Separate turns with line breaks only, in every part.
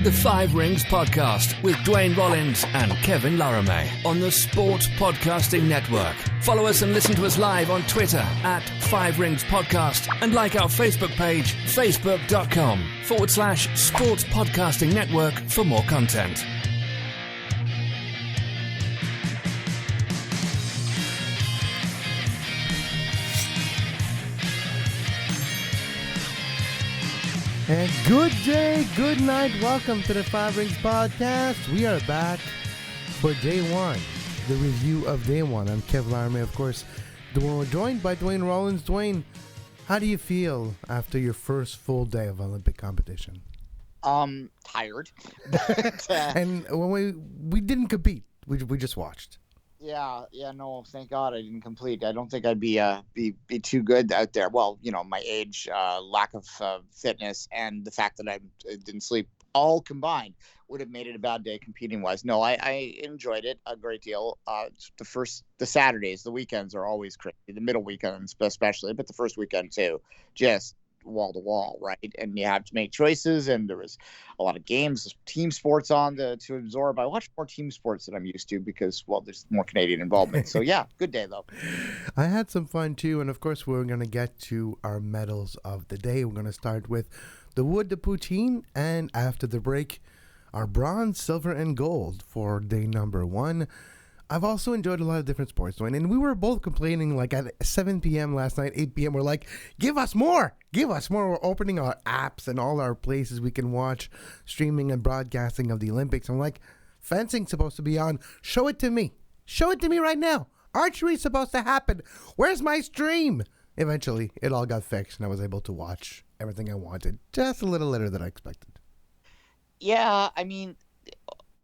The Five Rings Podcast with Duane Rollins and Kevin Laramee on the Sports Podcasting Network. Follow us and listen to us live on Twitter at Five Rings Podcast and like our Facebook page, facebook.com/Sports Podcasting Network for more content.
And good day, good night. Welcome to the Five Rings Podcast. We are back for day one, the review of day one. I'm Kevin Laramee, of course. We're joined by Duane Rollins. Duane, how do you feel after your first full day of Olympic competition?
Tired.
And when we didn't compete, we just watched.
No, thank God I didn't complete. I don't think I'd be too good out there. Well, you know, my age, lack of fitness, and the fact that I didn't sleep, all combined, would have made it a bad day competing wise. No, I enjoyed it a great deal. The Saturdays, the weekends are always crazy. The middle weekends especially, but the first weekend too, just wall to wall, right? And you have to make choices, and there was a lot of games, team sports on to absorb. I watch more team sports than I'm used to because, well, there's more Canadian involvement. So yeah, good day though.
I had some fun too, and of course we're going to get to our medals of the day. We're going to start with the wood, the poutine, and after the break, our bronze, silver, and gold for day number one. I've also enjoyed a lot of different sports, Duane, and we were both complaining like at 7 p.m. last night, 8 p.m. We're like, give us more. We're opening our apps and all our places we can watch streaming and broadcasting of the Olympics. I'm like, fencing's supposed to be on. Show it to me right now. Archery's supposed to happen. Where's my stream? Eventually, it all got fixed, and I was able to watch everything I wanted. Just a little later than I expected.
Yeah, I mean,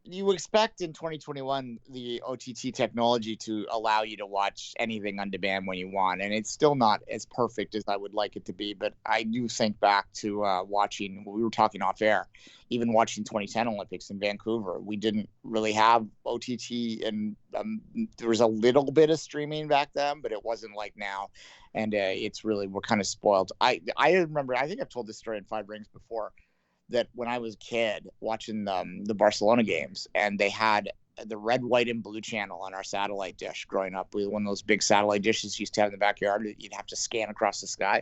you would expect in 2021 the OTT technology to allow you to watch anything on demand when you want, and it's still not as perfect as I would like it to be. But I do think back to watching, we were talking off air, even watching 2010 Olympics in Vancouver. We didn't really have OTT, and there was a little bit of streaming back then, but it wasn't like now. And it's really, we're kind of spoiled. I remember, I think I've told this story in Five Rings before, that when I was a kid watching the Barcelona games, and they had the red, white, and blue channel on our satellite dish growing up. We had one of those big satellite dishes you used to have in the backyard that you'd have to scan across the sky.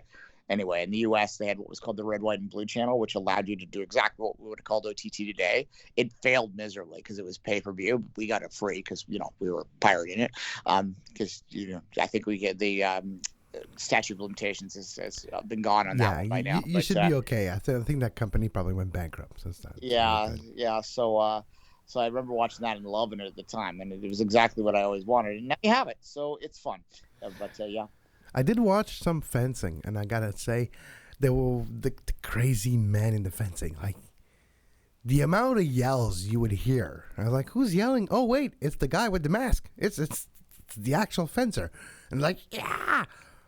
Anyway, in the U.S., they had what was called the red, white, and blue channel, which allowed you to do exactly what we would have called OTT today. It failed miserably because it was pay-per-view. But we got it free because, you know, we were pirating it. Because, you know, I think we get the statute of limitations has been gone on that one by now.
You should be okay. I think that company probably went bankrupt since that.
Yeah. So I remember watching that and loving it at the time, and it was exactly what I always wanted. And now you have it, so it's fun. But yeah.
I did watch some fencing, and I gotta say, there were the crazy men in the fencing. Like, the amount of yells you would hear. I was like, who's yelling? Oh, wait, it's the guy with the mask. It's the actual fencer. And like, yeah!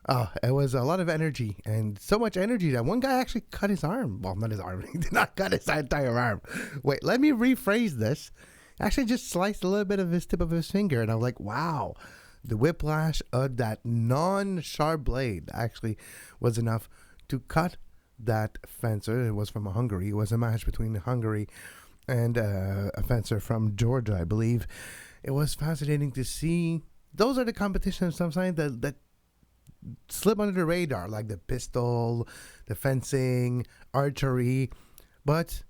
Oh, it was a lot of energy, and so much energy that one guy actually cut his arm. Well, not his arm. He did not cut his entire arm. Wait, let me rephrase this. Actually just sliced a little bit of his tip of his finger, and I was like, wow. The whiplash of that non-sharp blade actually was enough to cut that fencer. It was from Hungary. It was a match between Hungary and a fencer from Georgia, I believe. It was fascinating to see. Those are the competitions sometimes that slip under the radar, like the pistol, the fencing, archery. But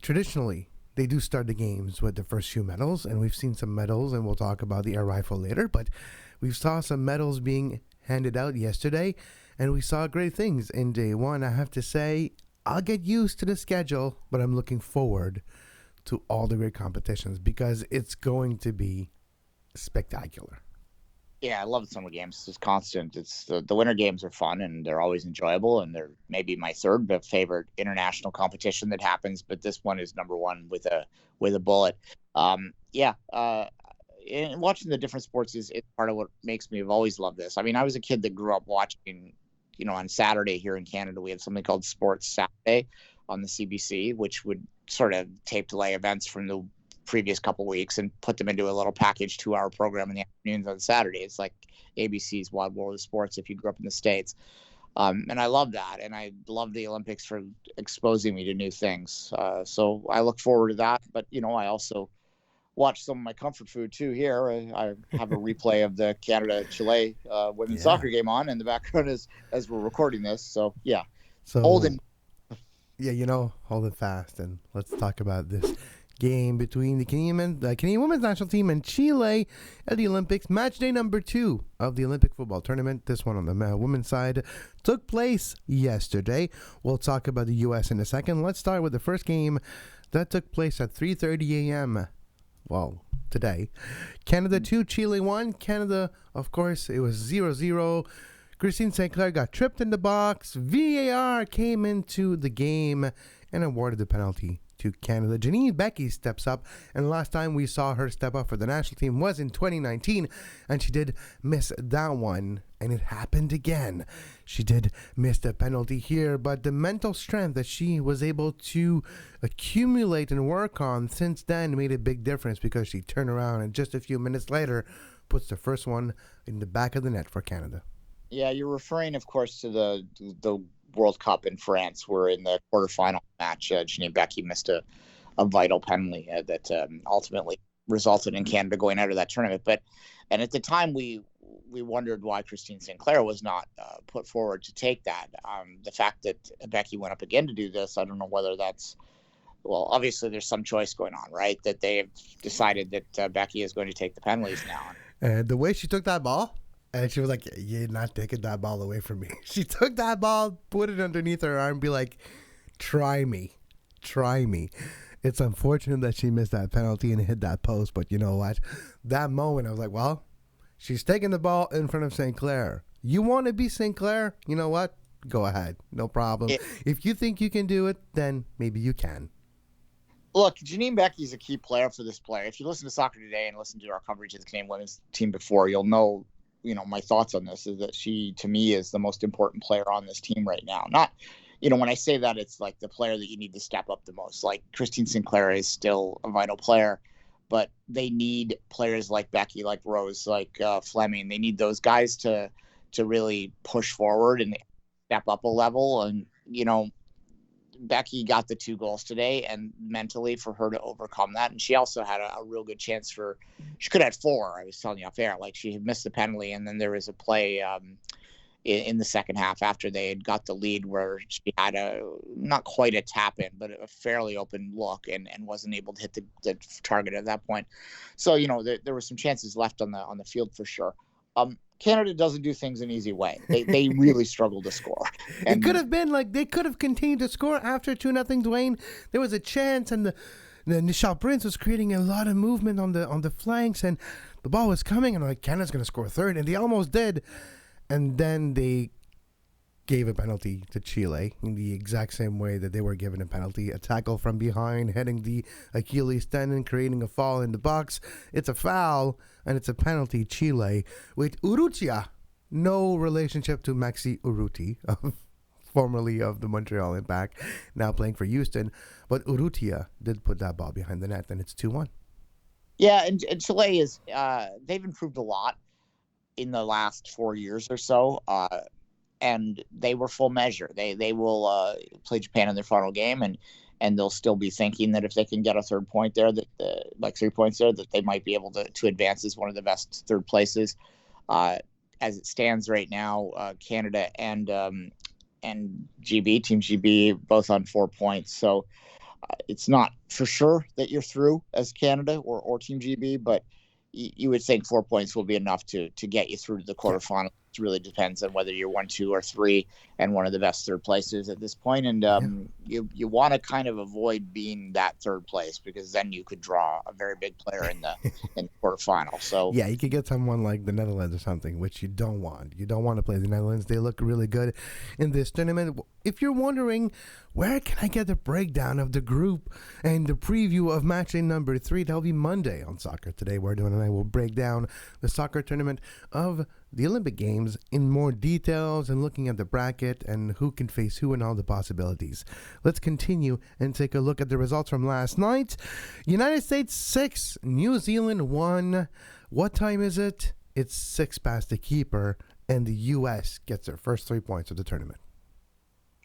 traditionally, they do start the games with the first few medals, and we've seen some medals, and we'll talk about the air rifle later, but we saw some medals being handed out yesterday, and we saw great things in day one. I have to say, I'll get used to the schedule, but I'm looking forward to all the great competitions because it's going to be spectacular.
Yeah, I love the summer games. It's constant. It's the winter games are fun, and they're always enjoyable, and they're maybe my third favorite international competition that happens, but this one is number one with a bullet. And watching the different sports is part of what makes me have always loved this. I mean, I was a kid that grew up watching, you know, on Saturday here in Canada, we had something called Sports Saturday on the CBC, which would sort of tape delay events from the previous couple weeks and put them into a little package 2-hour program in the afternoons on Saturday. It's like ABC's Wild World of Sports if you grew up in the States. And I love that. And I love the Olympics for exposing me to new things. So I look forward to that. But, I also watch some of my comfort food too here. I have a replay of the Canada-Chile women's soccer game on in the background as we're recording this. So, yeah.
So,
Holden.
Yeah, hold it fast. And let's talk about this game between the Canadian women's national team and Chile at the Olympics. Match day number 2 of the Olympic football tournament. This one on the women's side took place yesterday. We'll talk about the U.S. in a second. Let's start with the first game that took place at 3:30 a.m. Well, today. Canada 2, Chile 1. Canada, of course, it was 0-0. Christine St. Clair got tripped in the box. VAR came into the game and awarded the penalty to Canada. Janine Becky steps up, and last time we saw her step up for the national team was in 2019, and she did miss that one, and it happened again. She did miss the penalty here, but the mental strength that she was able to accumulate and work on since then made a big difference, because she turned around and just a few minutes later puts the first one in the back of the net for Canada.
Yeah, you're referring, of course, to the World Cup in France, where in the quarterfinal match, Janine Becky missed a vital penalty that ultimately resulted in Canada going out of that tournament. And at the time, we wondered why Christine St. Clair was not put forward to take that. The fact that Becky went up again to do this, I don't know whether that's, well, obviously there's some choice going on, right? That they have decided that Becky is going to take the penalties now.
And the way she took that ball, and she was like, "You're not taking that ball away from me." She took that ball, put it underneath her arm, and be like, try me. It's unfortunate that she missed that penalty and hit that post, but you know what? That moment, I was like, well, she's taking the ball in front of St. Clair. You want to be St. Clair? You know what? Go ahead. No problem. If you think you can do it, then maybe you can.
Look, Janine Becky is a key player for this player. If you listen to Soccer Today and listen to our coverage of the Canadian women's team before, you'll know, my thoughts on this is that she, to me, is the most important player on this team right now. Not, when I say that, it's like the player that you need to step up the most. Like Christine St. Clair is still a vital player, but they need players like Becky, like Rose, like Fleming. They need those guys to really push forward and step up a level. And, Becky got the 2 goals today, and mentally for her to overcome that. And she also had a real good chance she could have had 4. I was telling you off air, like she had missed the penalty. And then there was a play in the second half after they had got the lead where she had not quite a tap in, but a fairly open look and wasn't able to hit the target at that point. So, there were some chances left on the field for sure. Canada doesn't do things an easy way. They really struggle to score. And
it could have been like they could have continued to score after 2-0, Duane. There was a chance, and the Nichelle Prince was creating a lot of movement on the flanks, and the ball was coming, and like Canada's going to score a third, and they almost did. And then they gave a penalty to Chile in the exact same way that they were given a penalty. A tackle from behind, heading the Achilles tendon, creating a fall in the box. It's a foul, and it's a penalty, Chile, with Urrutia. No relationship to Maxi Urruti, formerly of the Montreal Impact, now playing for Houston. But Urrutia did put that ball behind the net, and it's 2-1.
Yeah, and Chile is they've improved a lot in the last 4 years or so. And they were full measure. They will play Japan in their final game, and they'll still be thinking that if they can get a 3rd point there, that 3 points there, that they might be able to advance as one of the best 3rd places. As it stands right now, Canada and GB, Team GB, both on 4 points. So it's not for sure that you're through as Canada or Team GB, but you would think 4 points will be enough to get you through to the quarterfinal. It really depends on whether you're 1, 2, or 3 and one of the best 3rd places at this point. And you want to kind of avoid being that 3rd place, because then you could draw a very big player in the quarterfinal. So
yeah, you could get someone like the Netherlands or something, which you don't want. You don't want to play the Netherlands. They look really good in this tournament. If you're wondering, where can I get the breakdown of the group and the preview of match day number 3? That'll be Monday on Soccer Today, where Duane and I will break down the soccer tournament of the Olympic Games in more details and looking at the bracket and who can face who and all the possibilities. Let's continue and take a look at the results from last night. United States 6, New Zealand 1. What time is it? It's 6 past the keeper. and the U.S. gets their first 3 points of the tournament.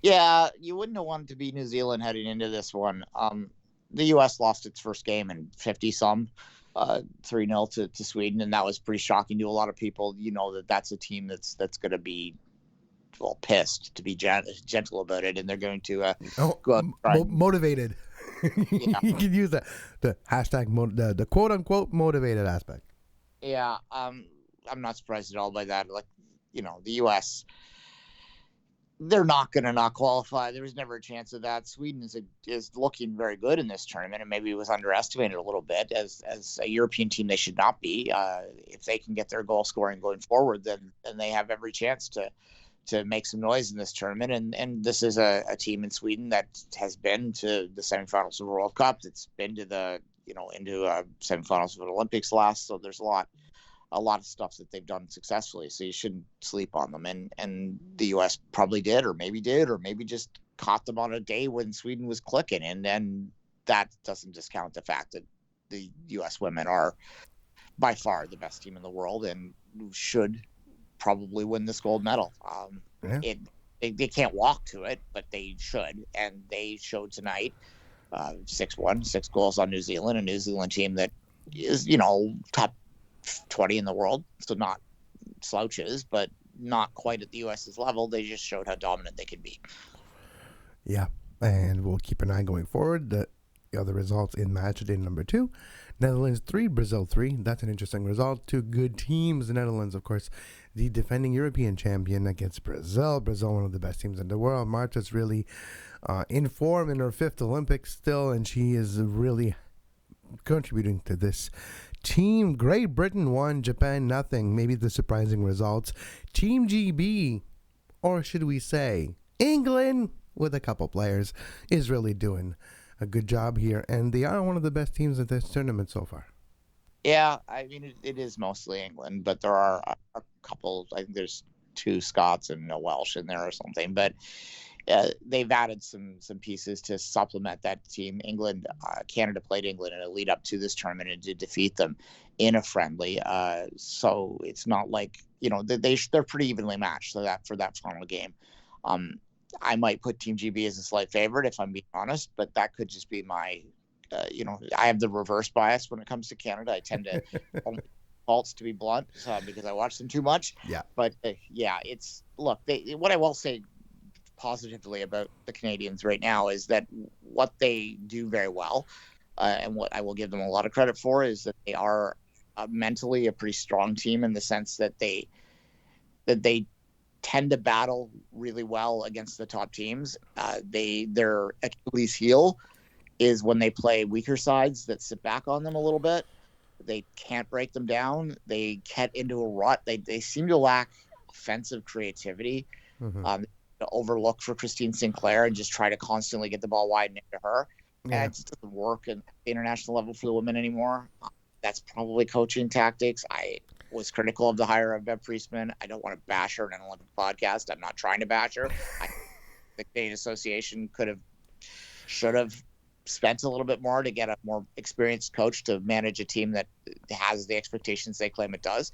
Yeah, you wouldn't have wanted to be New Zealand heading into this one. The U.S. lost its first game in 50-some, 3-0 to Sweden, and that was pretty shocking to a lot of people. You know that's a team that's going to be pissed, to be gentle about it, and they're going to go out
motivated.
Yeah.
You can use the hashtag the quote unquote motivated aspect.
Yeah, I'm not surprised at all by that. Like, the U.S. they're not going to not qualify. There was never a chance of that. Sweden is looking very good in this tournament, and maybe it was underestimated a little bit as a European team. They should not be. If they can get their goal scoring going forward, then they have every chance to make some noise in this tournament. And this is a team in Sweden that has been to the semifinals of the World Cup. It's been to the into semifinals of the Olympics last. So there's a lot of stuff that they've done successfully, so you shouldn't sleep on them. And the U.S. probably did, or maybe just caught them on a day when Sweden was clicking. And then that doesn't discount the fact that the U.S. women are by far the best team in the world and should probably win this gold medal. They can't walk to it, but they should, and they showed tonight 6-1, 6 goals on New Zealand, a New Zealand team that is top 20 in the world, so not slouches, but not quite at the US's level. They just showed how dominant they could be.
Yeah, and we'll keep an eye going forward. The other results in match day number 2, Netherlands 3, Brazil 3. That's an interesting result. 2 good teams. The Netherlands, of course, the defending European champion against Brazil. Brazil, one of the best teams in the world. Marta's really in form in her 5th Olympics still, and she is really contributing to this team. Great Britain 1, Japan nothing. Maybe the surprising results. Team GB, or should we say England, with a couple players, is really doing a good job here, and they are one of the best teams in this tournament so far.
Yeah, I mean it is mostly England, but there are a couple. I think there's 2 Scots and a Welsh in there or something, but they've added some pieces to supplement that team. England, Canada played England in a lead up to this tournament and did defeat them in a friendly. So it's not like they're pretty evenly matched for that final game. I might put Team GB as a slight favorite if I'm being honest, but that could just be my, I have the reverse bias when it comes to Canada. I tend to faults to be blunt because I watch them too much.
Yeah.
But what I will say positively about the Canadians right now is that what they do very well, and what I will give them a lot of credit for, is that they are mentally a pretty strong team in the sense that they tend to battle really well against the top teams. Their Achilles heel is when they play weaker sides that sit back on them a little bit. They can't break them down. They get into a rut. They seem to lack offensive creativity. Mm-hmm. To overlook for Christine Sinclair and just try to constantly get the ball wide into her. Yeah. And it just doesn't work at the international level for the women anymore. That's probably coaching tactics. I was critical of the hire of Bev Priestman. I don't want to bash her in an Olympic podcast. I'm not trying to bash her. I think the Canadian Association should have spent a little bit more to get a more experienced coach to manage a team that has the expectations they claim it does.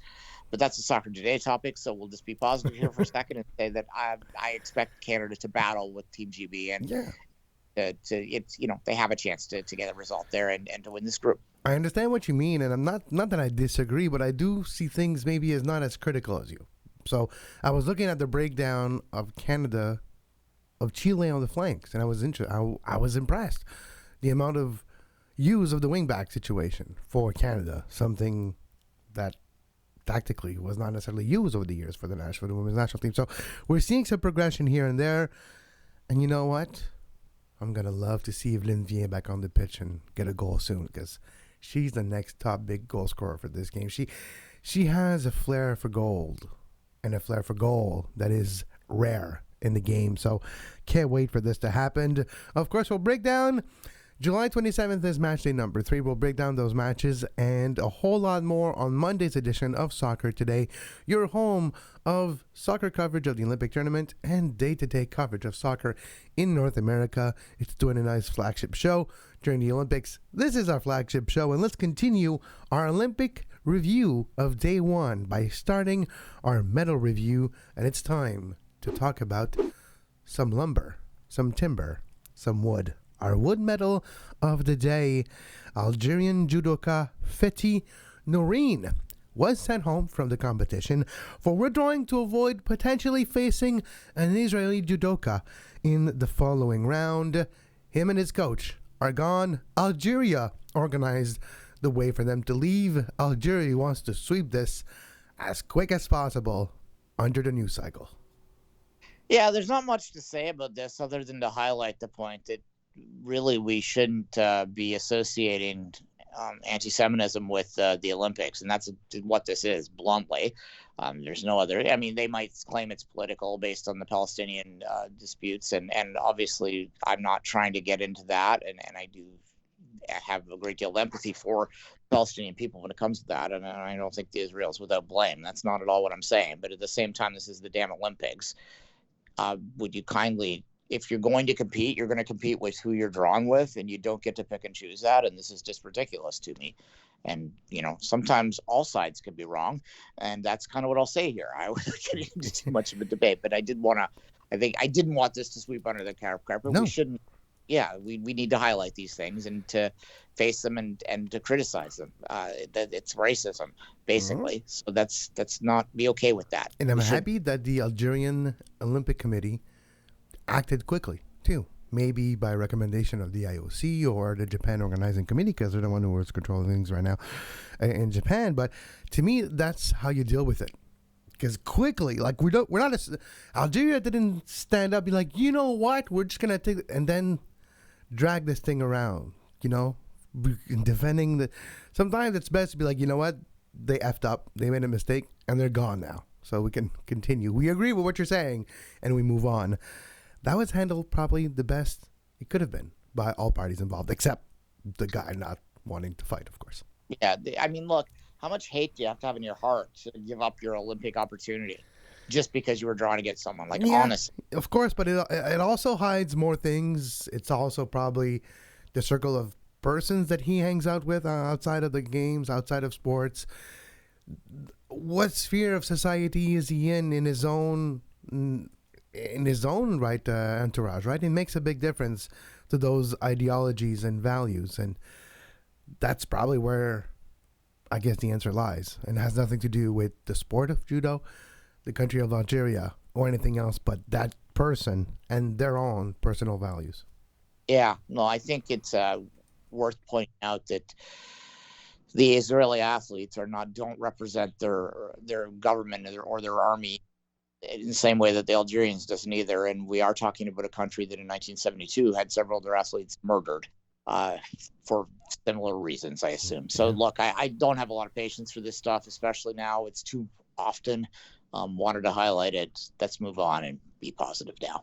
But that's a Soccer Today topic, so we'll just be positive here for a second and say that I expect Canada to battle with Team GB and they have a chance to get a result there and to win this group.
I understand what you mean, and I'm not that I disagree, but I do see things maybe as not as critical as you. So I was looking at the breakdown of Canada, of Chile on the flanks, and I was I was impressed. The amount of use of the wingback situation for Canada, something that tactically was not necessarily used over the years for the women's national team. So we're seeing some progression here and there. And you know what? I'm going to love to see Evelyn Viens back on the pitch and get a goal soon, because she's the next top big goal scorer for this game. She has a flair for gold and a flair for goal that is rare in the game. So can't wait for this to happen. Of course, we'll break down July 27th is match day number 3. We'll break down those matches and a whole lot more on Monday's edition of Soccer Today, your home of soccer coverage of the Olympic tournament and day-to-day coverage of soccer in North America. It's Duane and I's flagship show during the Olympics. This is our flagship show, and let's continue our Olympic review of day 1 by starting our medal review, and it's time to talk about some lumber, some timber, some wood. Our wood medal of the day, Algerian judoka Fethi Nourine, was sent home from the competition for withdrawing to avoid potentially facing an Israeli judoka in the following round. Him and his coach are gone. Algeria organized the way for them to leave. Algeria wants to sweep this as quick as possible under the news cycle.
Yeah, there's not much to say about this other than to highlight the point that really we shouldn't be associating anti-Semitism with the Olympics, and that's what this is, bluntly. There's no other. I mean, they might claim it's political based on the Palestinian disputes, and obviously I'm not trying to get into that, and I do have a great deal of empathy for Palestinian people when it comes to that, and I don't think the Israel's without blame. That's not at all what I'm saying, but at the same time, this is the damn Olympics. Would you kindly, if you're going to compete, you're going to compete with who you're drawn with, and you don't get to pick and choose that. And this is just ridiculous to me. And, you know, sometimes all sides could be wrong. And that's kind of what I'll say here. I won't get into too much of a debate, but I didn't want this to sweep under the carpet.
No.
We shouldn't. Yeah, we need to highlight these things and to face them and to criticize them. That it's racism, basically. So that's not be okay with that.
And I'm happy that the Algerian Olympic Committee acted quickly, too. Maybe by recommendation of the IOC or the Japan Organizing Committee, because they're the one who is controlling things right now in Japan. But to me, that's how you deal with it. Because quickly, like Algeria didn't stand up, be like, you know what, we're just gonna take it, and then drag this thing around. You know, defending sometimes it's best to be like, you know what, they effed up, they made a mistake, and they're gone now. So we can continue. We agree with what you're saying, and we move on. That was handled probably the best it could have been by all parties involved, except the guy not wanting to fight, of course.
Yeah, I mean, look, how much hate do you have to have in your heart to give up your Olympic opportunity just because you were drawn against someone? Like, yeah, honestly.
Of course, but it also hides more things. It's also probably the circle of persons that he hangs out with outside of the games, outside of sports. What sphere of society is he in his own right entourage, right? It makes a big difference to those ideologies and values, and that's probably where I guess the answer lies, and it has nothing to do with the sport of judo, the country of Algeria, or anything else, but that person and their own personal values.
Yeah, no, I think it's worth pointing out that the Israeli athletes don't represent their government or their army in the same way that the Algerians doesn't either. And we are talking about a country that in 1972 had several of their athletes murdered for similar reasons, I assume. So look, I don't have a lot of patience for this stuff, especially now. It's too often. Wanted to highlight it. Let's move on and be positive now.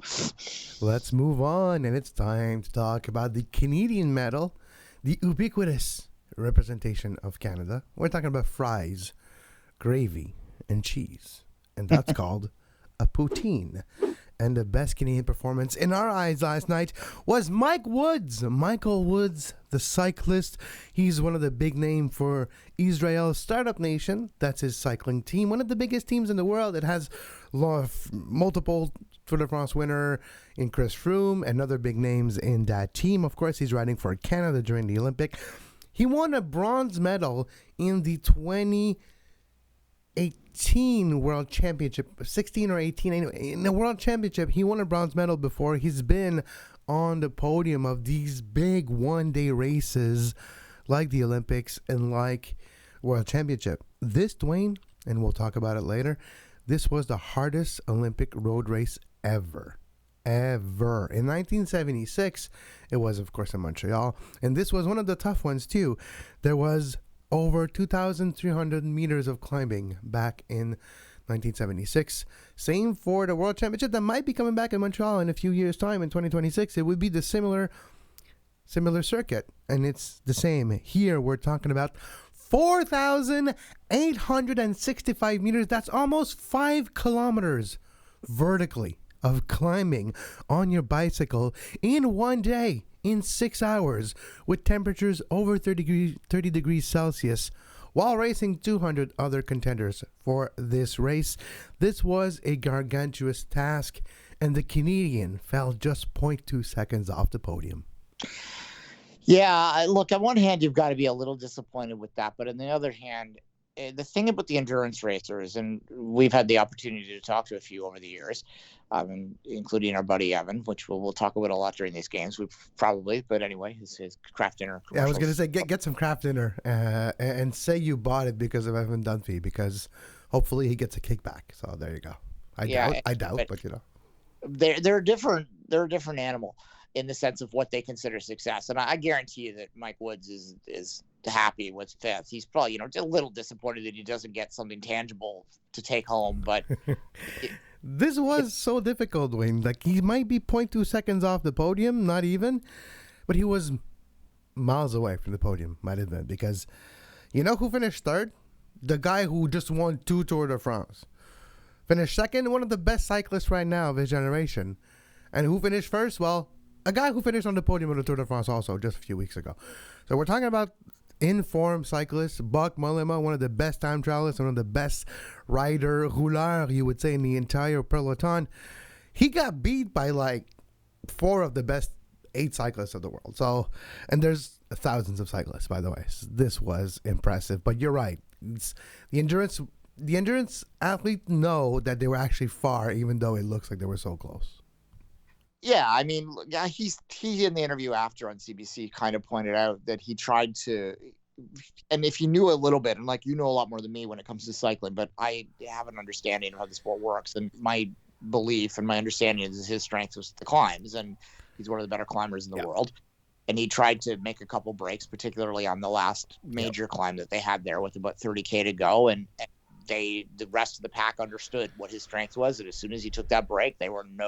Let's move on, and it's time to talk about the Canadian medal, the ubiquitous representation of Canada. We're talking about fries, gravy, and cheese, and that's called a poutine. And the best Canadian performance in our eyes last night was Michael Woods, the cyclist. He's one of the big names for Israel's Startup Nation. That's his cycling team, one of the biggest teams in the world. It has multiple Tour de France winner in Chris Froome, and other big names in that team. Of course, he's riding for Canada during the Olympic. He won a bronze medal in the 2018 World Championship, 16 or 18 anyway. In the World Championship, he won a bronze medal before. He's been on the podium of these big one-day races like the Olympics and like World Championship. This, Duane, and we'll talk about it later, this was the hardest Olympic road race ever. In 1976, it was, of course, in Montreal, and this was one of the tough ones, too. There was over 2,300 meters of climbing back in 1976. Same for the World Championship that might be coming back in Montreal in a few years' time in 2026. It would be the similar similar circuit, and it's the same. Here we're talking about 4,865 meters. That's almost 5 kilometers vertically of climbing on your bicycle in one day, in 6 hours, with temperatures over 30 degrees Celsius, while racing 200 other contenders for this race. This was a gargantuous task, and the Canadian fell just 0.2 seconds off the podium.
Yeah, look, on one hand, you've got to be a little disappointed with that. But on the other hand, the thing about the endurance racers, and we've had the opportunity to talk to a few over the years, including our buddy Evan, which we'll talk about a lot during these games. But anyway, his craft dinner.
Yeah, I was going to say, get some craft dinner and say you bought it because of Evan Dunphy, because hopefully he gets a kickback. So there you go. I doubt, but you know.
They're a different animal in the sense of what they consider success. And I guarantee you that Mike Woods is happy with fifth. He's probably, a little disappointed that he doesn't get something tangible to take home. But
this was so difficult, Duane. Like, he might be 0.2 seconds off the podium, not even, but he was miles away from the podium, might have been, because you know who finished third? The guy who just won 2 Tour de France. Finished second, one of the best cyclists right now of his generation. And who finished first? Well, a guy who finished on the podium of the Tour de France also just a few weeks ago. So we're talking about in-form cyclist Buck Mollema, one of the best time trialists, one of the best rider, rouleur, you would say, in the entire peloton. He got beat by like 4 of the best 8 cyclists of the world. So, and there's thousands of cyclists, by the way. So this was impressive. But you're right. The endurance athletes know that they were actually far, even though it looks like they were so close.
Yeah, I mean, he in the interview after on CBC kind of pointed out that he tried to, and if you knew a little bit, and like you know a lot more than me when it comes to cycling, but I have an understanding of how the sport works, and my belief and my understanding is his strength was the climbs, and he's one of the better climbers in the world. And he tried to make a couple breaks, particularly on the last major climb that they had there with about 30K to go, and the rest of the pack understood what his strength was, and as soon as he took that break, they were and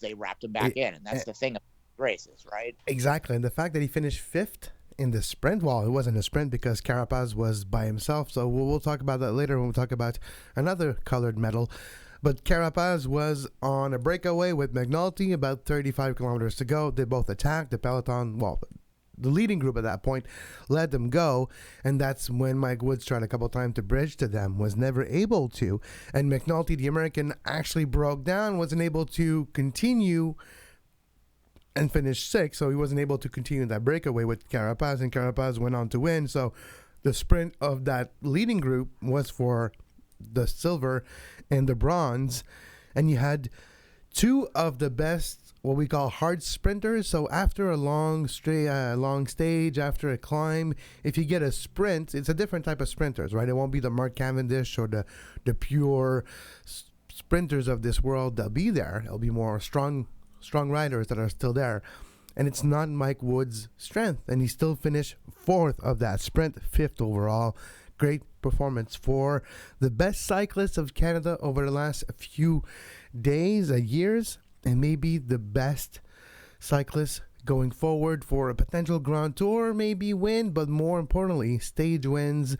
they wrapped him back in, and that's the thing about races, right?
Exactly, and the fact that he finished 5th in the sprint, well, it wasn't a sprint because Carapaz was by himself, so we'll talk about that later when we talk about another colored medal. But Carapaz was on a breakaway with McNulty, about 35 kilometers to go. They both attacked the peloton. Well, the leading group at that point let them go, and that's when Mike Woods tried a couple times to bridge to them, was never able to. And McNulty, the American, actually broke down, wasn't able to continue and finish 6th, so he wasn't able to continue that breakaway with Carapaz, and Carapaz went on to win. So the sprint of that leading group was for the silver and the bronze, and you had 2 of the best, what we call hard sprinters. So after a long stage, after a climb, if you get a sprint, it's a different type of sprinters, right? It won't be the Mark Cavendish or the pure sprinters of this world that'll be there. It'll be more strong riders that are still there. And it's not Mike Woods' strength. And he still finished 4th of that sprint, 5th overall. Great performance for the best cyclist of Canada over the last few days, years, and maybe the best cyclist going forward for a potential Grand Tour, maybe win, but more importantly, stage wins,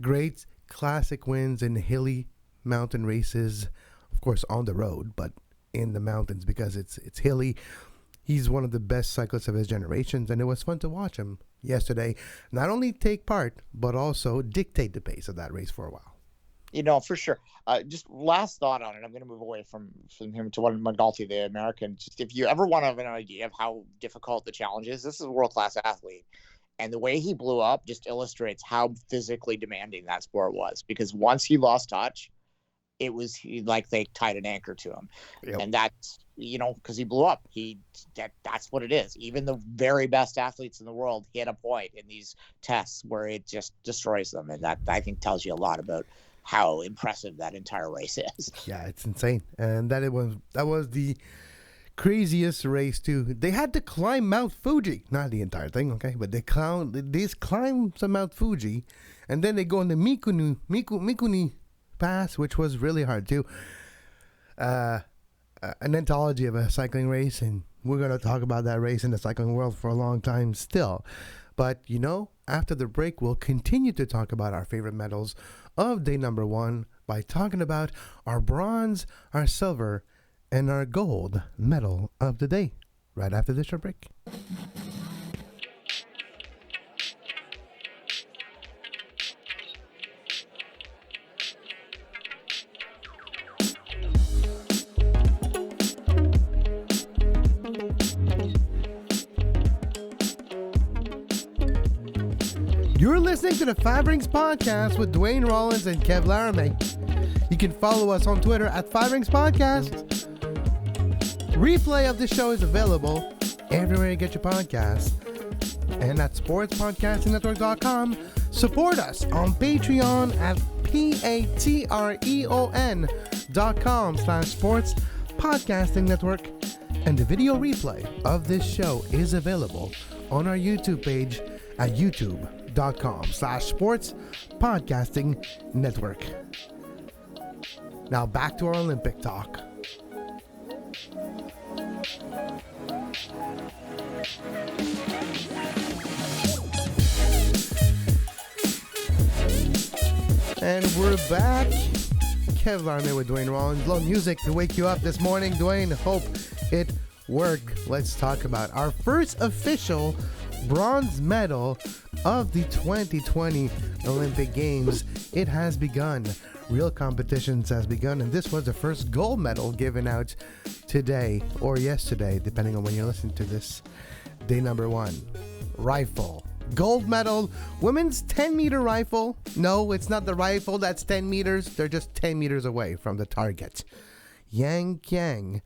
great classic wins in hilly mountain races, of course on the road, but in the mountains because it's hilly. He's one of the best cyclists of his generations, and it was fun to watch him yesterday not only take part, but also dictate the pace of that race for a while.
For sure. Just last thought on it. I'm going to move away from him to one McNulty, the American. Just if you ever want to have an idea of how difficult the challenge is, this is a world-class athlete. And the way he blew up just illustrates how physically demanding that sport was. Because once he lost touch, it was like they tied an anchor to him. Yep. And that's, because he blew up. That's what it is. Even the very best athletes in the world hit a point in these tests where it just destroys them. And that, I think, tells you a lot about how impressive that entire race is.
Yeah, it's insane. And that was the craziest race too. They had to climb Mount Fuji, not the entire thing, okay, but they climb some Mount Fuji, and then they go on the Mikuni Pass, which was really hard too. An anthology of a cycling race, and we're going to talk about that race in the cycling world for a long time still. But, after the break, we'll continue to talk about our favorite medals of day number 1 by talking about our bronze, our silver, and our gold medal of the day right after this short break. You're listening to the Five Rings Podcast with Duane, Rollins, and Kev Laramee. You can follow us on Twitter at Five Rings Podcast. Replay of the show is available everywhere you get your podcasts. And at sportspodcastingnetwork.com. Support us on Patreon at patreon.com/sports podcasting network. And the video replay of this show is available on our YouTube page at youtube.com/sports podcasting network. Now back to our Olympic talk. And we're back. Kev Laramee with Duane Rollins. Low music to wake you up this morning. Duane, hope it worked. Let's talk about our first official bronze medal of the 2020 Olympic Games. It has begun. Real competitions has begun, and this was the first gold medal given out today or yesterday, depending on when you're listening to this. Day number 1, rifle. Gold medal, women's 10-meter rifle. No, it's not the rifle that's 10 meters. They're just 10 meters away from the target. Yang Yang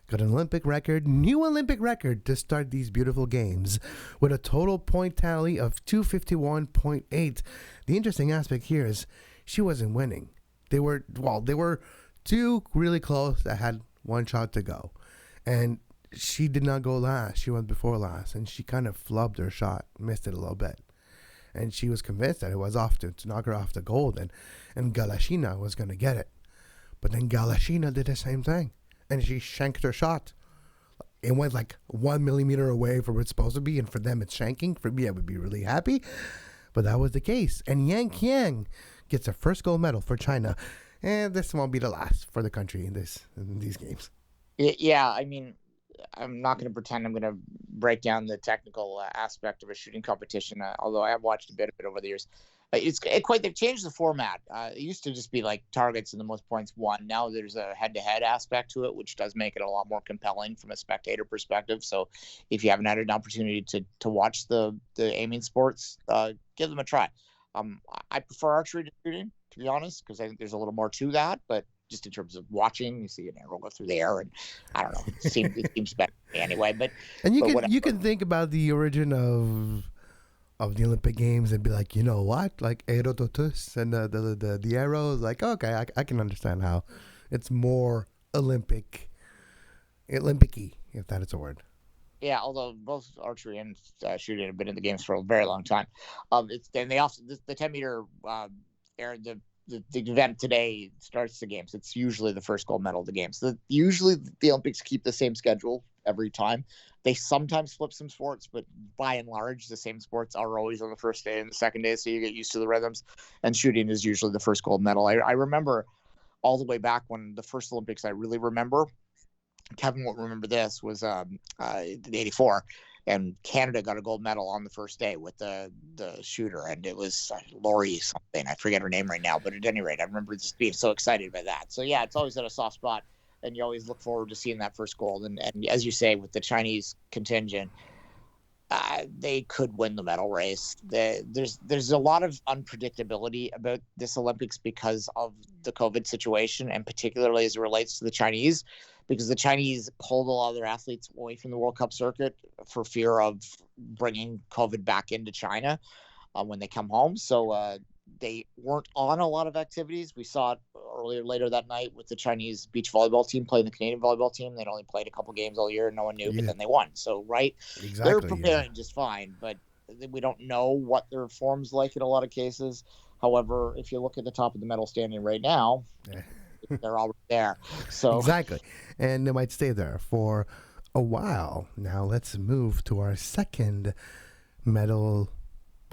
got an Olympic record, new Olympic record to start these beautiful games with a total point tally of 251.8. The interesting aspect here is she wasn't winning. They were two really close that had one shot to go. And she did not go last. She went before last, and she kind of flubbed her shot, missed it a little bit. And she was convinced that it was off to knock her off the gold, and Galashina was going to get it. But then Galashina did the same thing, and she shanked her shot. It went like 1 millimeter away from where it's supposed to be, and for them it's shanking. For me, I would be really happy. But that was the case. And Yang Qiang gets her first gold medal for China, and this won't be the last for the country in these games.
Yeah, I mean, I'm not going to pretend I'm going to break down the technical aspect of a shooting competition, although I have watched a bit of it over the years. They've changed the format. It used to just be like targets and the most points won. Now there's a head-to-head aspect to it, which does make it a lot more compelling from a spectator perspective. So if you haven't had an opportunity to watch the aiming sports, give them a try. I prefer archery to shooting, to be honest, because I think there's a little more to that, but just in terms of watching, you see an arrow go through the air, and I don't know, it seems better anyway. But
you can think about the origin of the Olympic Games and be like, you know what, like Erototus and the arrows, like, okay, I can understand how it's more Olympic-y, if that is a word.
Yeah, although both archery and shooting have been in the games for a very long time. The 10-meter the event today starts the games. It's usually the first gold medal of the games. Usually the Olympics keep the same schedule every time. They sometimes flip some sports, but by and large, the same sports are always on the first day and the second day, so you get used to the rhythms. And shooting is usually the first gold medal. I remember all the way back when the first Olympics I really remember, Kevin won't remember this, was in 84. And Canada got a gold medal on the first day with the shooter, and it was Lori something. I forget her name right now, but at any rate, I remember just being so excited by that. So yeah, it's always at a soft spot, and you always look forward to seeing that first gold. And as you say, with the Chinese contingent, they could win the medal race. There's a lot of unpredictability about this Olympics because of the COVID situation, and particularly as it relates to the Chinese, because the Chinese pulled a lot of their athletes away from the World Cup circuit for fear of bringing COVID back into China when they come home. So they weren't on a lot of activities. We saw it later that night with the Chinese beach volleyball team playing the Canadian volleyball team. They'd only played a couple games all year. No one knew, but then they won. So, right,
exactly,
they're preparing just fine, but we don't know what their form's like in a lot of cases. However, if you look at the top of the medal standing right now, they're already there. So
exactly, and they might stay there for a while. Now let's move to our second medal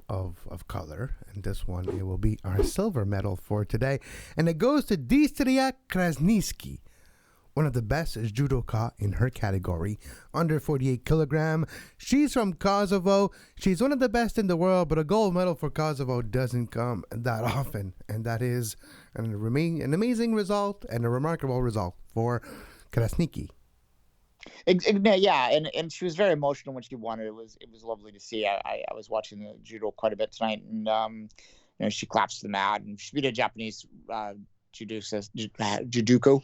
of color, and this one, it will be our silver medal for today, and it goes to Distria Krasniqi, one of the best judoka in her category, under 48 kilogram. She's from Kosovo. She's one of the best in the world, but a gold medal for Kosovo doesn't come that often, and that is an amazing result and a remarkable result for Krasniqi.
Yeah, and she was very emotional when she won it. It was lovely to see. I was watching the judo quite a bit tonight, and she claps to the mat, and she beat a Japanese judoka.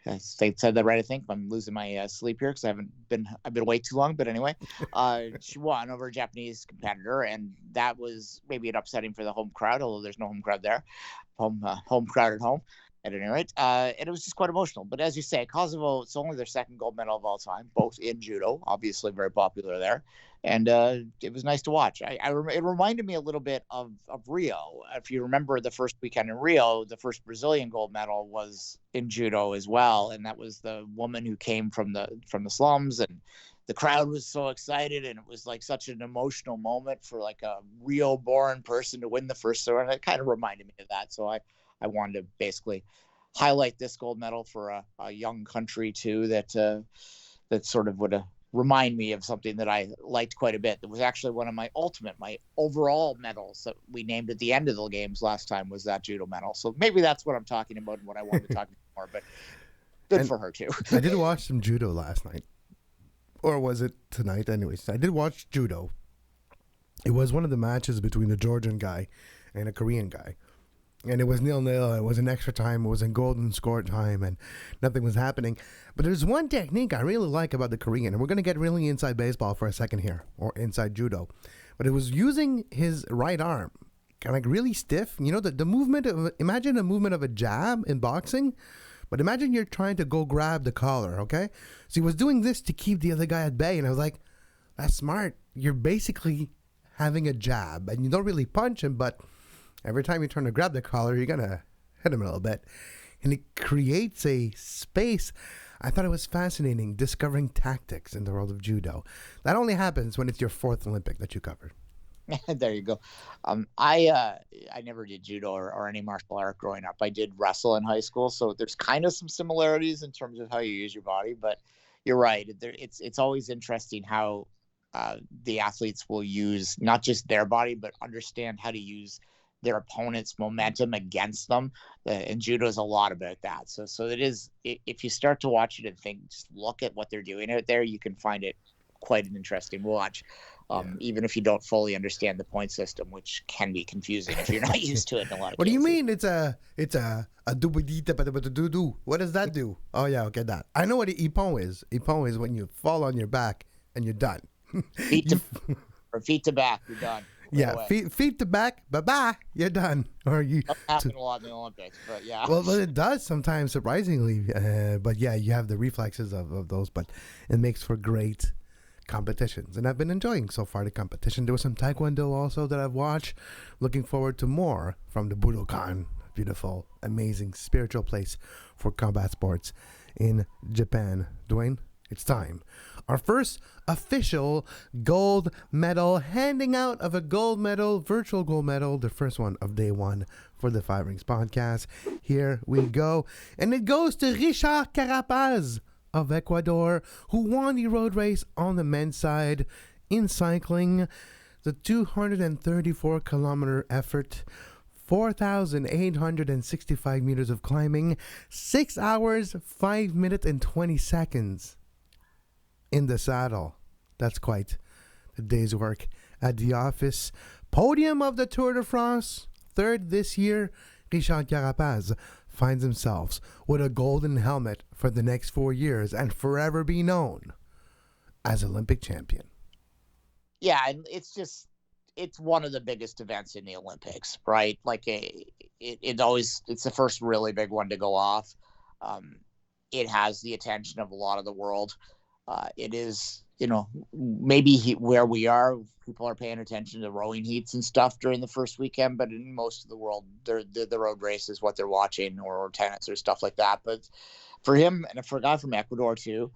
They said that right, I think. I'm losing my sleep here because I've been awake too long. But anyway, she won over a Japanese competitor, and that was maybe upsetting for the home crowd, although there's no home crowd there. Home crowd at home. At any rate, and it was just quite emotional. But as you say, Kosovo, it's only their second gold medal of all time, both in judo, obviously very popular there. And it was nice to watch. It reminded me a little bit of Rio. If you remember the first weekend in Rio, the first Brazilian gold medal was in judo as well. And that was the woman who came from the slums, and the crowd was so excited, and it was like such an emotional moment for like a Rio-born person to win the first silver. And it kind of reminded me of that. So I wanted to basically highlight this gold medal for a young country too, that sort of would remind me of something that I liked quite a bit. It was actually one of my overall medals that we named at the end of the games last time, was that judo medal. So maybe that's what I'm talking about and what I wanted to talk about more, but good for her too.
I did watch some judo last night, or was it tonight? Anyways, I did watch judo. It was one of the matches between a Georgian guy and a Korean guy. And it was 0-0. It was an extra time. It was in golden score time, and nothing was happening. But there's one technique I really like about the Korean, and we're going to get really inside baseball for a second here, or inside judo. But it was using his right arm, kind of like really stiff. You know, the movement of, imagine the movement of a jab in boxing, but imagine you're trying to go grab the collar, okay? So he was doing this to keep the other guy at bay, and I was like, that's smart. You're basically having a jab, and you don't really punch him, but every time you turn to grab the collar, you're going to hit him a little bit. And it creates a space. I thought it was fascinating, discovering tactics in the world of judo. That only happens when it's your fourth Olympic that you covered.
There you go. I never did judo or any martial art growing up. I did wrestle in high school, so there's kind of some similarities in terms of how you use your body. But you're right. It's always interesting how the athletes will use not just their body, but understand how to use their opponent's momentum against them. And judo is a lot about that. So it is, if you start to watch it and think, just look at what they're doing out there, you can find it quite an interesting watch. Even if you don't fully understand the point system, which can be confusing if you're not used to it in a lot of
What
cases.
do you mean it's a do? What does that do? Oh yeah, okay, that. I know what an ippon is. Ippon is when you fall on your back and you're done.
Feet to back, you're done.
Yeah, feet to back, bye-bye, you're done. Or you
doesn't happen a lot in the Olympics, but yeah.
Well, it does sometimes, surprisingly. But yeah, you have the reflexes of those, but it makes for great competitions. And I've been enjoying so far the competition. There was some Taekwondo also that I've watched. Looking forward to more from the Budokan. Beautiful, amazing, spiritual place for combat sports in Japan. Duane, it's time. Our first official gold medal, handing out of a gold medal, virtual gold medal, the first one of day one for the Five Rings podcast. Here we go. And it goes to Richard Carapaz of Ecuador, who won the road race on the men's side in cycling. The 234-kilometer effort, 4,865 meters of climbing, 6 hours, 5 minutes, and 20 seconds. In the saddle. That's quite a day's work at the office. Podium of the Tour de France. Third this year, Richard Carapaz finds himself with a golden helmet for the next 4 years and forever be known as Olympic champion.
Yeah, and it's one of the biggest events in the Olympics, right? Like it's the first really big one to go off. It has the attention of a lot of the world. It is, maybe where we are, people are paying attention to rowing heats and stuff during the first weekend, but in most of the world, the road race is what they're watching, or tennis or stuff like that. But for him, and for a guy from Ecuador too,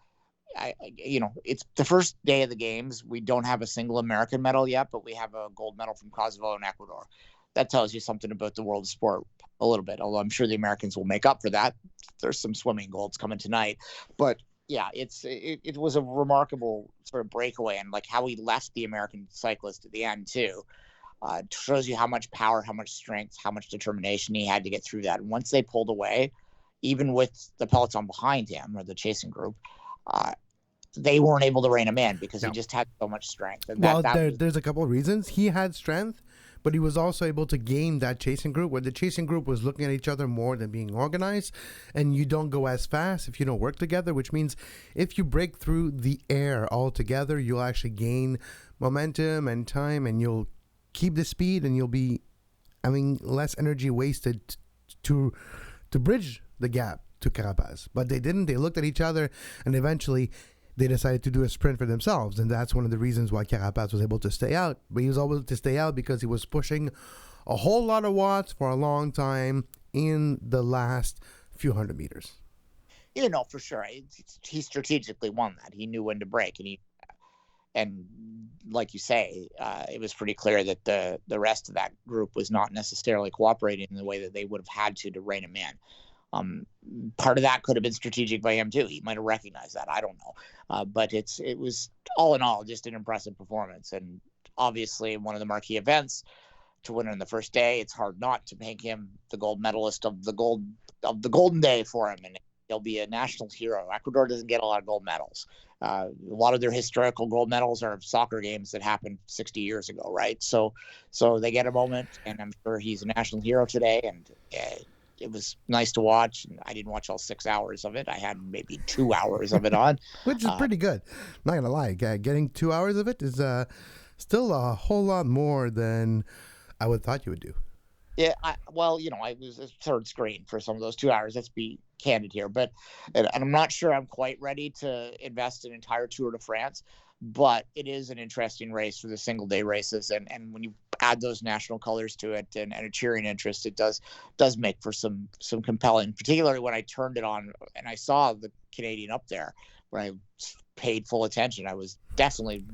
it's the first day of the games. We don't have a single American medal yet, but we have a gold medal from Kosovo and Ecuador. That tells you something about the world of sport a little bit, although I'm sure the Americans will make up for that. There's some swimming golds coming tonight. But yeah, it was a remarkable sort of breakaway, and like how he left the American cyclist at the end too. Shows you how much power, how much strength, how much determination he had to get through that. And once they pulled away, even with the peloton behind him or the chasing group, they weren't able to rein him in because he just had so much strength. And
there's a couple of reasons. He had strength, but he was also able to game that chasing group, where the chasing group was looking at each other more than being organized, and you don't go as fast if you don't work together, which means if you break through the air altogether, you'll actually gain momentum and time, and you'll keep the speed, and you'll be having less energy wasted to bridge the gap to Carapaz. But they didn't. They looked at each other, and eventually they decided to do a sprint for themselves, and that's one of the reasons why Carapaz was able to stay out. But he was able to stay out because he was pushing a whole lot of watts for a long time in the last few hundred meters.
For sure. He strategically won that. He knew when to break, and like you say, it was pretty clear that the rest of that group was not necessarily cooperating in the way that they would have had to rein him in. Part of that could have been strategic by him too. He might have recognized that. I don't know. But it was all in all just an impressive performance. And obviously one of the marquee events to win on the first day, it's hard not to make him the gold medalist of the golden day for him. And he'll be a national hero. Ecuador doesn't get a lot of gold medals. A lot of their historical gold medals are soccer games that happened 60 years ago, right? So they get a moment, and I'm sure he's a national hero today. And it was nice to watch. I didn't watch all 6 hours of it. I had maybe 2 hours of it on.
Which is pretty good. Not going to lie. Getting 2 hours of it is still a whole lot more than I would have thought you would do.
Yeah, I was a third screen for some of those 2 hours. Let's be candid here. And I'm not sure I'm quite ready to invest an entire Tour de France. But it is an interesting race for the single day races, and when you add those national colors to it and a cheering interest, it does make for some compelling. Particularly when I turned it on and I saw the Canadian up there, when I paid full attention, I was definitely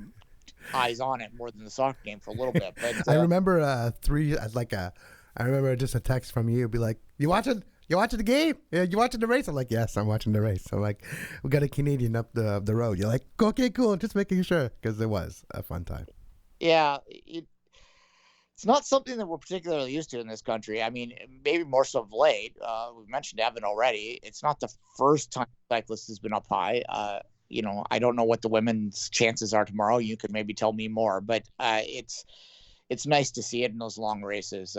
eyes on it more than the soccer game for a little bit. But
I remember I remember just a text from you, be like, "You watching the game? Yeah, you watching the race?" I'm like, "Yes, I'm watching the race." So like, we got a Canadian up the road. You're like, "Okay, cool." Just making sure, because it was a fun time.
Yeah, it's not something that we're particularly used to in this country. I mean, maybe more so of late. We've mentioned Evan already. It's not the first time a cyclist has been up high. I don't know what the women's chances are tomorrow. You could maybe tell me more, but it's nice to see it in those long races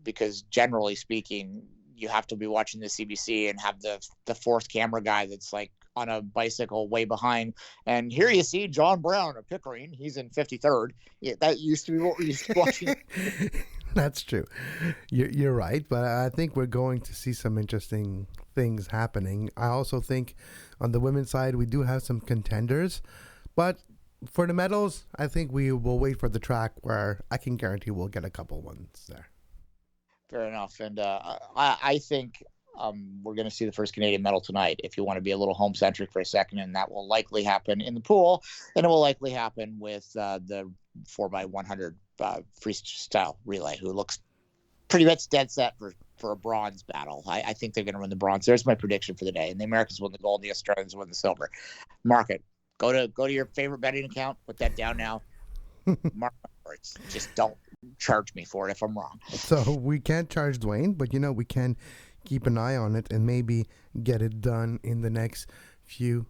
because generally speaking, you have to be watching the CBC and have the fourth camera guy that's like on a bicycle way behind. And here you see John Brown of Pickering. He's in 53rd. Yeah, that used to be what we used to be watching.
That's true. You're right. But I think we're going to see some interesting things happening. I also think on the women's side, we do have some contenders. But for the medals, I think we will wait for the track where I can guarantee we'll get a couple ones there.
Fair enough. And I think we're going to see the first Canadian medal tonight, if you want to be a little home-centric for a second, and that will likely happen in the pool, and it will likely happen with the 4x100 freestyle relay, who looks pretty much dead set for a bronze battle. I think they're going to win the bronze. There's my prediction for the day. And the Americans win the gold, and the Australians win the silver. Mark it. Go to your favorite betting account. Put that down now. Mark my words. Just don't charge me for it if I'm wrong.
So we can't charge Duane, but we can keep an eye on it and maybe get it done in the next few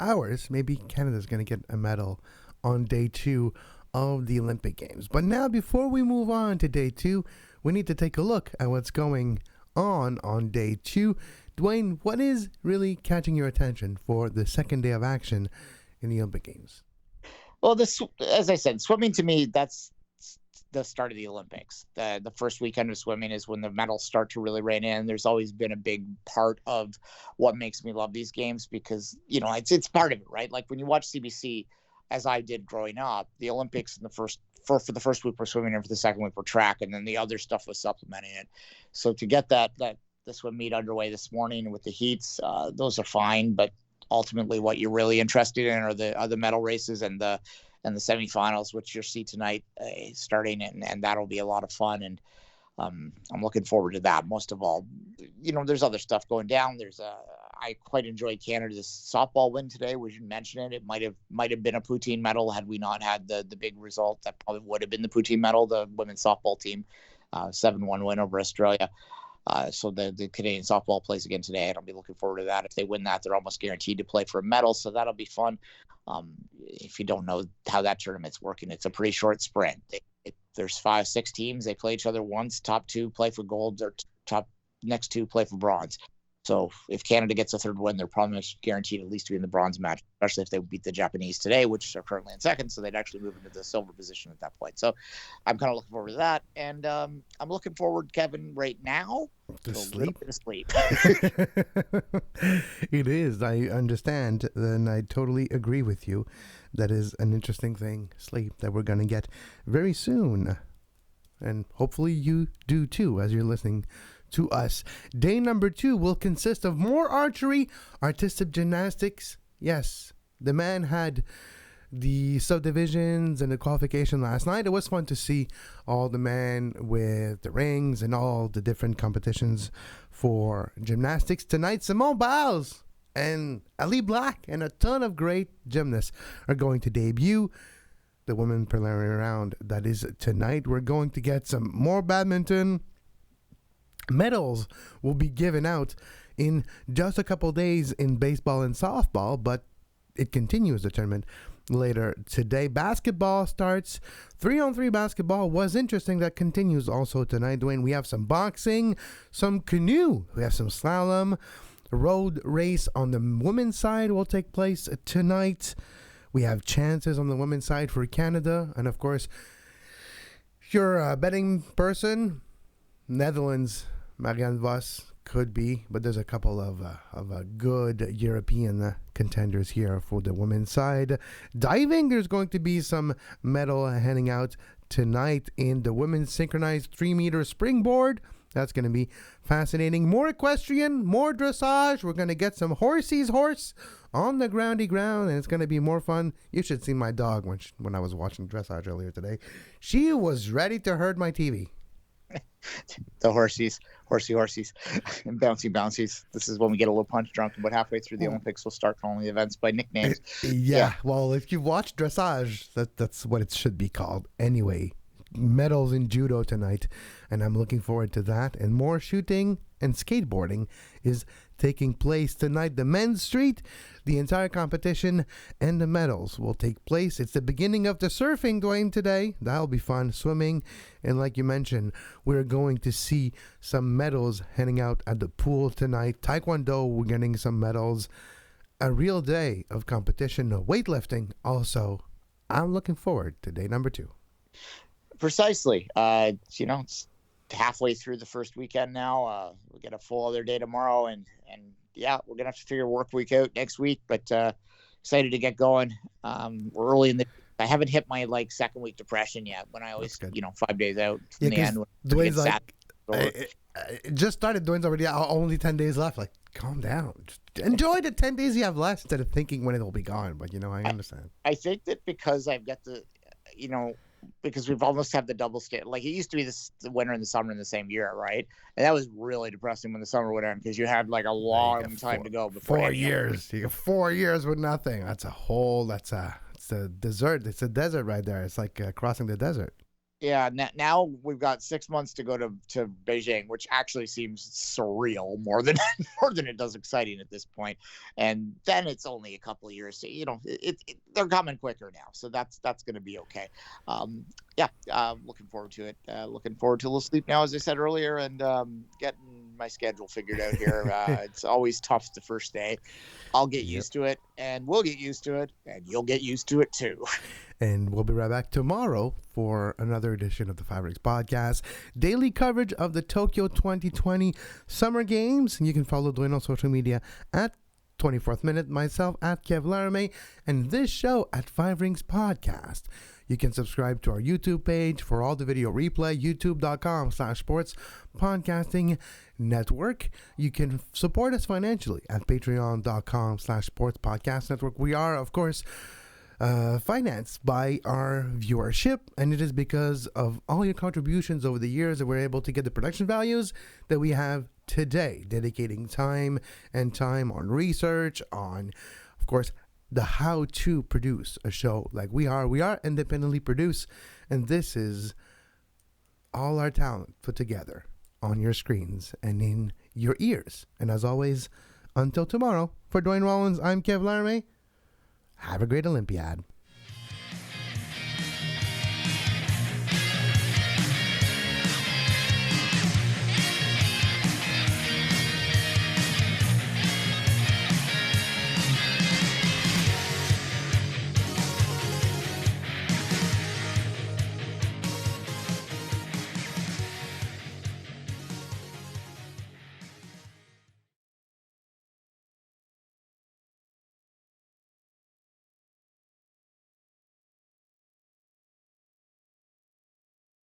hours. Maybe Canada's going to get a medal on day 2 of the Olympic Games. But now, before we move on to day 2, we need to take a look at what's going on day 2. Duane, what is really catching your attention for the second day of action in the Olympic Games?
Well, as I said, swimming to me, that's the start of the Olympics. The first weekend of swimming is when the medals start to really rain in. There's always been a big part of what makes me love these games because, it's part of it, right? Like when you watch CBC, as I did growing up, the Olympics in for the first week were swimming and for the second week were track, and then the other stuff was supplementing it. So to get the swim meet underway this morning with the heats, those are fine, but ultimately what you're really interested in are the medal races and the semifinals, which you'll see tonight starting, and that'll be a lot of fun. And I'm looking forward to that most of all. There's other stuff going down. I quite enjoyed Canada's softball win today. We should mention it. It might have been a poutine medal had we not had the big result. That probably would have been the poutine medal. The women's softball team 7-1 win over Australia. So the Canadian softball plays again today, and I'll be looking forward to that. If they win that, they're almost guaranteed to play for a medal, so that'll be fun. If you don't know how that tournament's working, it's a pretty short sprint. There's 5-6 teams. They play each other once. Top 2 play for gold. Or top next 2 play for bronze. So if Canada gets a third win, they're probably guaranteed at least to be in the bronze match, especially if they beat the Japanese today, which are currently in second. So they'd actually move into the silver position at that point. So I'm kind of looking forward to that. And I'm looking forward, Kevin, right now
to
sleep. A little bit of sleep.
It is. I understand. And I totally agree with you. That is an interesting thing, sleep, that we're going to get very soon. And hopefully you do too, as you're listening to us. Day number 2 will consist of more archery, artistic gymnastics. Yes, the man had the subdivisions and the qualification last night. It was fun to see all the men with the rings and all the different competitions for gymnastics. Tonight, Simone Biles and Ali Black and a ton of great gymnasts are going to debut. The women preliminary round, that is tonight. We're going to get some more badminton. Medals will be given out in just a couple days in baseball and softball, but it continues the tournament later today. Basketball starts. 3-on-3 basketball was interesting. That continues also tonight. Duane, we have some boxing, some canoe, we have some slalom. Road race on the women's side will take place tonight. We have chances on the women's side for Canada. And of course, if you're a betting person, Netherlands, Marianne Vos could be, but there's a couple of good European contenders here for the women's side. Diving, there's going to be some medal handing out tonight in the women's synchronized 3-meter springboard. That's going to be fascinating. More equestrian, more dressage. We're going to get some horse on the ground, and it's going to be more fun. You should see my dog when I was watching dressage earlier today. She was ready to herd my TV.
The horsey, and bouncies. This is when we get a little punch drunk, but halfway through the Olympics, we'll start calling the events by nicknames.
Yeah. Well, if you watch dressage, that's what it should be called. Anyway, medals in judo tonight, and I'm looking forward to that. And more shooting and skateboarding is taking place tonight. The men's street, the entire competition, and the medals will take place. It's the beginning of the surfing, Duane, today. That'll be fun. Swimming, and like you mentioned, we're going to see some medals handing out at the pool tonight. Taekwondo, we're getting some medals. A real day of competition. Weightlifting also. I'm looking forward to day number 2.
Precisely. It's halfway through the first weekend now. We'll get a full other day tomorrow, and yeah, we're gonna have to figure work week out next week, but excited to get going. We're early in the I haven't hit my second week depression yet, when I always 5 days out in the end.
Duane's like, it just started. Duane's already only 10 days left. Like, calm down. Just enjoy the 10 days you have left instead of thinking when it'll be gone. But I understand.
I think that because I've got because we've almost had the double state. Like, it used to be the winter and the summer in the same year, right? And that was really depressing when the summer would end, because you had a long time to go before
4 years. You got 4 years with nothing. It's a desert. It's a desert right there. It's like crossing the desert.
Yeah, now we've got 6 months to go to Beijing, which actually seems surreal more than it does exciting at this point. And then it's only a couple of years. They're coming quicker now, so that's going to be okay. Looking forward to it. Looking forward to a little sleep now, as I said earlier, and getting my schedule figured out here. It's always tough the first day. I'll get used to it, and we'll get used to it, and you'll get used to it too.
And we'll be right back tomorrow for another edition of the Five Rings Podcast. Daily coverage of the Tokyo 2020 Summer Games. And you can follow Duane on social media at 24th Minute, myself at Kev Laramee, and this show at Five Rings Podcast. You can subscribe to our YouTube page for all the video replay, youtube.com/sports podcasting network. You can support us financially at patreon.com/sports podcast network. We are, of course, financed by our viewership, and it is because of all your contributions over the years that we're able to get the production values that we have today, dedicating time on research, on, of course, the how to produce a show like we are. We are independently produced, and this is all our talent put together on your screens and in your ears. And as always, until tomorrow, for Duane Rollins, I'm Kev Laramee. Have a great Olympiad.